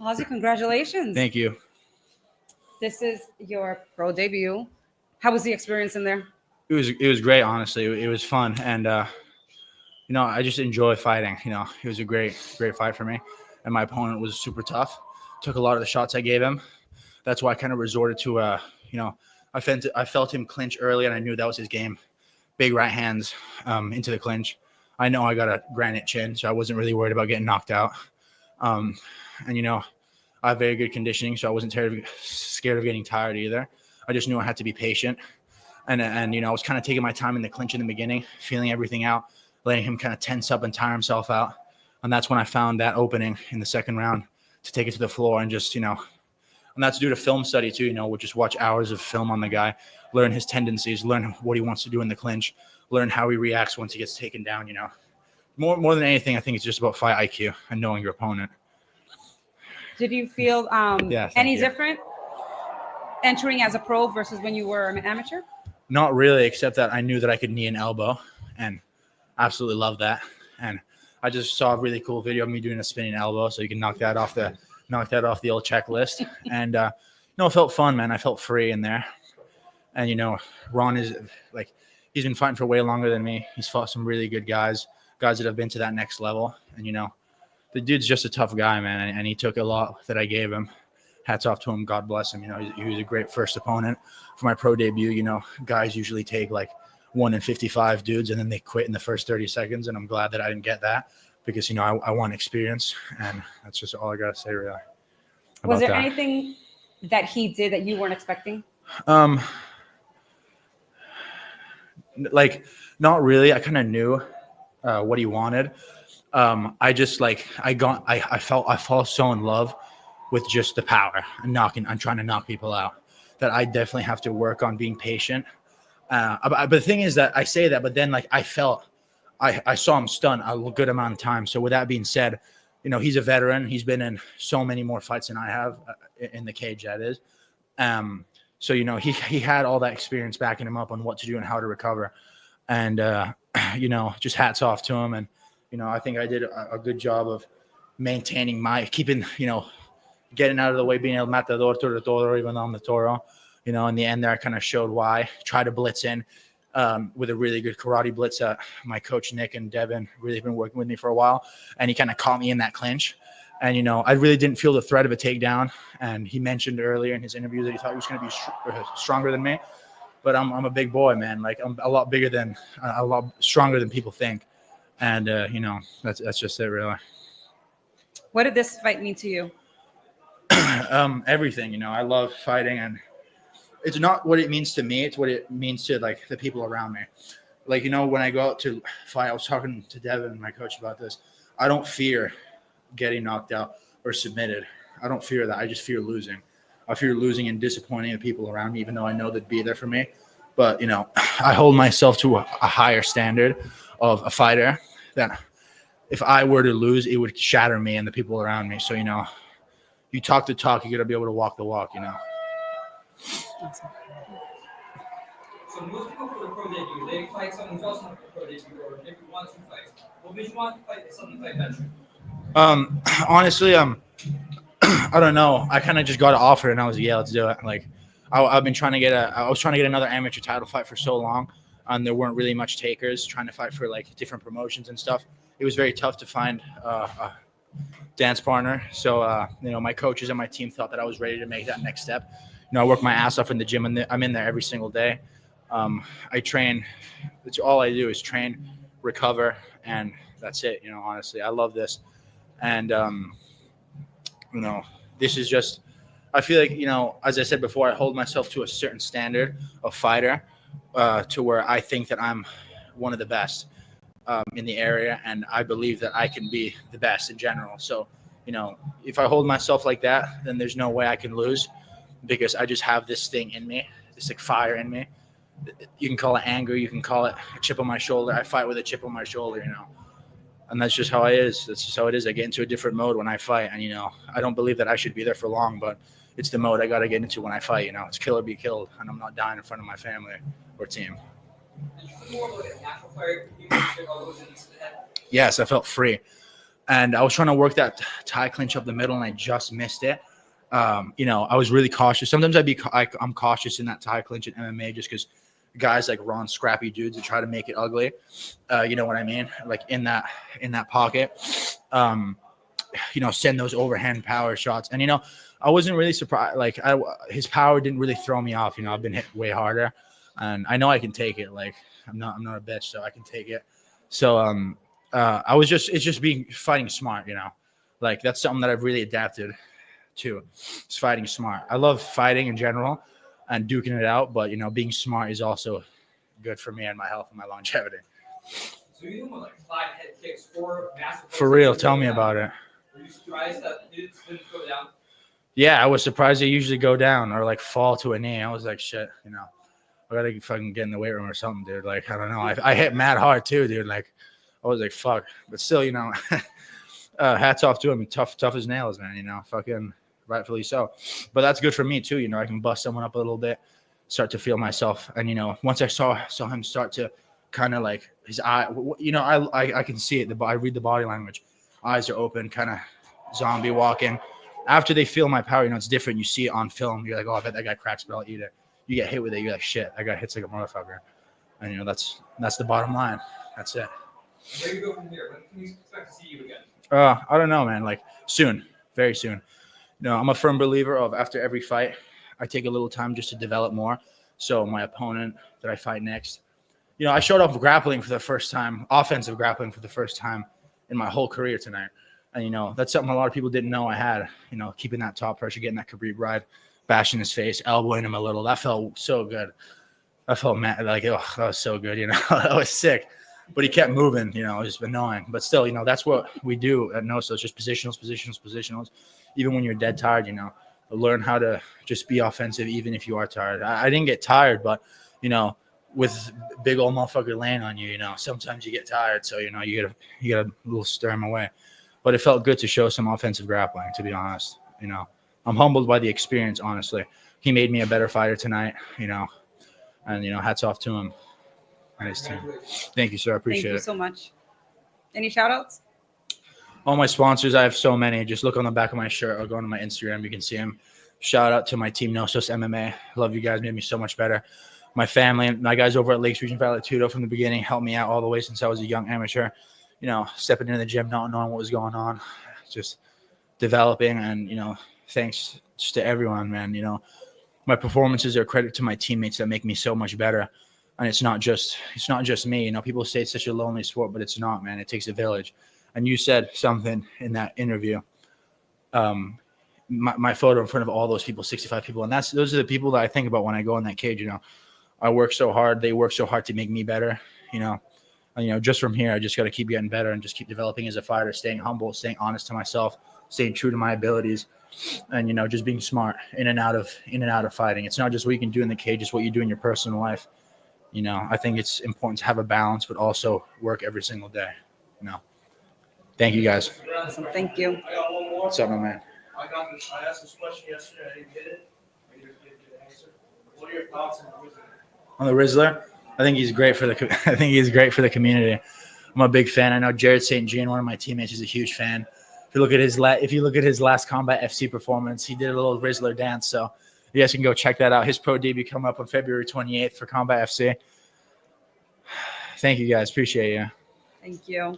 Ozzy, congratulations. Thank you. This is your pro debut. How was the experience in there? It was great, honestly. It was fun, and I just enjoy fighting. It was a great fight for me, and my opponent was super tough. Took a lot of the shots I gave him. That's why I kind of resorted to I felt him clinch early, and I knew that was his game. Big right hands into the clinch. I know I got a granite chin, so I wasn't really worried about getting knocked out. And I have very good conditioning, so I wasn't scared of getting tired either. I just knew I had to be patient. And I was kind of taking my time in the clinch in the beginning, feeling everything out, letting him kind of tense up and tire himself out. And that's when I found that opening in the second round to take it to the floor and just, and that's due to film study too, we'll just watch hours of film on the guy, learn his tendencies, learn what he wants to do in the clinch, learn how he reacts once he gets taken down, More than anything, I think it's just about fight IQ and knowing your opponent. Did you feel any different entering as a pro versus when you were an amateur? Not really, except that I knew that I could knee and elbow, and absolutely love that. And I just saw a really cool video of me doing a spinning elbow, so you can knock that off the old checklist. And it felt fun, man. I felt free in there. And Ron is he's been fighting for way longer than me. He's fought some really good guys that have been to that next level. And the dude's just a tough guy, man, and he took a lot that I gave him. Hats off to him. God bless him. He was a great first opponent for my pro debut. Guys usually take 1 in 55 dudes, and then they quit in the first 30 seconds. And I'm glad that I didn't get that because, I want experience, and that's just all I got to say, really. Was there anything that he did that you weren't expecting? Not really. I kind of knew what he wanted. I just I fall so in love with just the power and trying to knock people out, that I definitely have to work on being patient. But the thing is that I say that, but then I saw him stun a good amount of time. So with that being said, he's a veteran. He's been in so many more fights than I have in the cage, that is. So, he had all that experience backing him up on what to do and how to recover. And, just hats off to him. And, I think I did a good job of maintaining keeping, getting out of the way, being el matador to the toro, even though I'm the toro. In the end there, I kind of showed why. Try to blitz in with a really good karate blitz. My coach, Nick and Devin, really been working with me for a while. And he kind of caught me in that clinch. And, I really didn't feel the threat of a takedown. And he mentioned earlier in his interview that he thought he was going to be stronger than me. But I'm a big boy, man. I'm a lot stronger than people think. And, that's just it, really. What did this fight mean to you? Everything. I love fighting, and it's not what it means to me. It's what it means to the people around me. When I go out to fight, I was talking to Devin, my coach, about this. I don't fear getting knocked out or submitted. I don't fear that. I just fear losing. I fear losing and disappointing the people around me, even though I know they'd be there for me. But, I hold myself to a higher standard of a fighter that if I were to lose, it would shatter me and the people around me. So, you talk the talk, you got to be able to walk the walk, So most people for the pro debut, they fight someone else on the pro debut, or maybe 1 or 2 fights. What made you want to fight something like that? Honestly, I don't know. I kind of just got an offer, and I was let's do it. I've been trying to get another amateur title fight for so long, and there weren't really much takers trying to fight for different promotions and stuff. It was very tough to find a dance partner. So, my coaches and my team thought that I was ready to make that next step. I work my ass off in the gym, and I'm in there every single day. I train. It's all I do is train, recover, and that's it. Honestly, I love this. And, this is just, I feel as I said before, I hold myself to a certain standard of fighter to where I think that I'm one of the best in the area, and I believe that I can be the best in general. So, if I hold myself like that, then there's no way I can lose, because I just have this thing in me, this fire in me. You can call it anger, you can call it a chip on my shoulder. I fight with a chip on my shoulder, and that's just how I is. That's just how it is. I get into a different mode when I fight, and I don't believe that I should be there for long, but it's the mode I got to get into when I fight. It's kill or be killed, and I'm not dying in front of my family or team. Did you feel more like a natural fighter? You can all those in the head? Yes, I felt free. and I was trying to work that tie clinch up the middle, and I just missed it. You know, I was really cautious. Sometimes I'm cautious in that tie clinch in MMA just because guys like Ron scrappy dudes that try to make it ugly. You know what I mean? Like in that pocket. You know, send those overhand power shots. And, you know, I wasn't really surprised. Like his power didn't really throw me off. You know, I've been hit way harder and I know I can take it. Like I'm not a bitch, so I can take it. So, it's just fighting smart, you know, like that's something that I've really adapted to. It's fighting smart. I love fighting in general and duking it out, but, you know, being smart is also good for me and my health and my longevity. So you doing like 5 head kicks, 4 massive. For real, tell me about it. Were you surprised that it didn't go down? Yeah, I was surprised they usually go down or like fall to a knee. I was like, shit, you know, I gotta fucking get in the weight room or something, dude. Like, I don't know. I hit mad hard too, dude. Like, I was like, fuck. But still, you know, hats off to him. Tough as nails, man. You know, fucking rightfully so. But that's good for me too. You know, I can bust someone up a little bit, start to feel myself. And, you know, once I saw him start to kind of like his eye, you know, I can see it. I read the body language. Eyes are open, kind of zombie walking. After they feel my power, you know, it's different. You see it on film. You're like, oh, I bet that guy cracks, but I'll eat it. You get hit with it. You're like, shit, that guy hits like a motherfucker. And, you know, that's the bottom line. That's it. Where do you go from here? When can we expect to see you again? I don't know, man. Like soon, very soon. You know, I'm a firm believer of after every fight, I take a little time just to develop more. So my opponent that I fight next, you know, I showed up grappling for the first time, offensive grappling for the first time in my whole career tonight. And, you know, that's something a lot of people didn't know I had, you know, keeping that top pressure, getting that Khabib ride, bashing his face, elbowing him a little. That felt so good. I felt mad, like, oh, that was so good, you know. That was sick. But he kept moving, you know, it was annoying. But still, you know, that's what we do at NOSO. It's just positionals. Even when you're dead tired, you know, learn how to just be offensive even if you are tired. I didn't get tired, but, you know, with big old motherfucker laying on you, you know, sometimes you get tired. So, you know, you gotta a little stir him away. But it felt good to show some offensive grappling, to be honest. You know, I'm humbled by the experience, honestly. He made me a better fighter tonight, you know, and, you know, hats off to him and his team. Thank you, sir. I appreciate it. Thank you so much. Any shout outs? All my sponsors, I have so many. Just look on the back of my shirt or go on my Instagram. You can see them. Shout out to my team, Nosos MMA. Love you guys. Made me so much better. My family and my guys over at Lakes Region Valley Tudo from the beginning helped me out all the way since I was a young amateur. You know, stepping into the gym, not knowing what was going on, just developing. And, you know, thanks to everyone, man. You know, my performances are a credit to my teammates that make me so much better. And it's not just me. You know, people say it's such a lonely sport, but it's not, man. It takes a village. And you said something in that interview. My photo in front of all those people, 65 people. And those are the people that I think about when I go in that cage, you know. I work so hard. They work so hard to make me better, you know. And, you know, just from here, I just got to keep getting better and just keep developing as a fighter, staying humble, staying honest to myself, staying true to my abilities, and, you know, just being smart in and out of fighting. It's not just what you can do in the cage; it's what you do in your personal life. You know, I think it's important to have a balance, but also work every single day. You know. Thank you, guys. Awesome. Thank you. I got one more. What's up, my man? I asked this question yesterday. I didn't get it. I didn't get the answer. What are your thoughts on the Wizard? On the Rizzler, I think he's great for the community. I'm a big fan. I know Jared St. Jean, one of my teammates, is a huge fan. If you look at his last Combat FC performance, he did a little Rizzler dance. So you guys can go check that out. His pro debut coming up on February 28th for Combat FC. Thank you guys. Appreciate you. Thank you.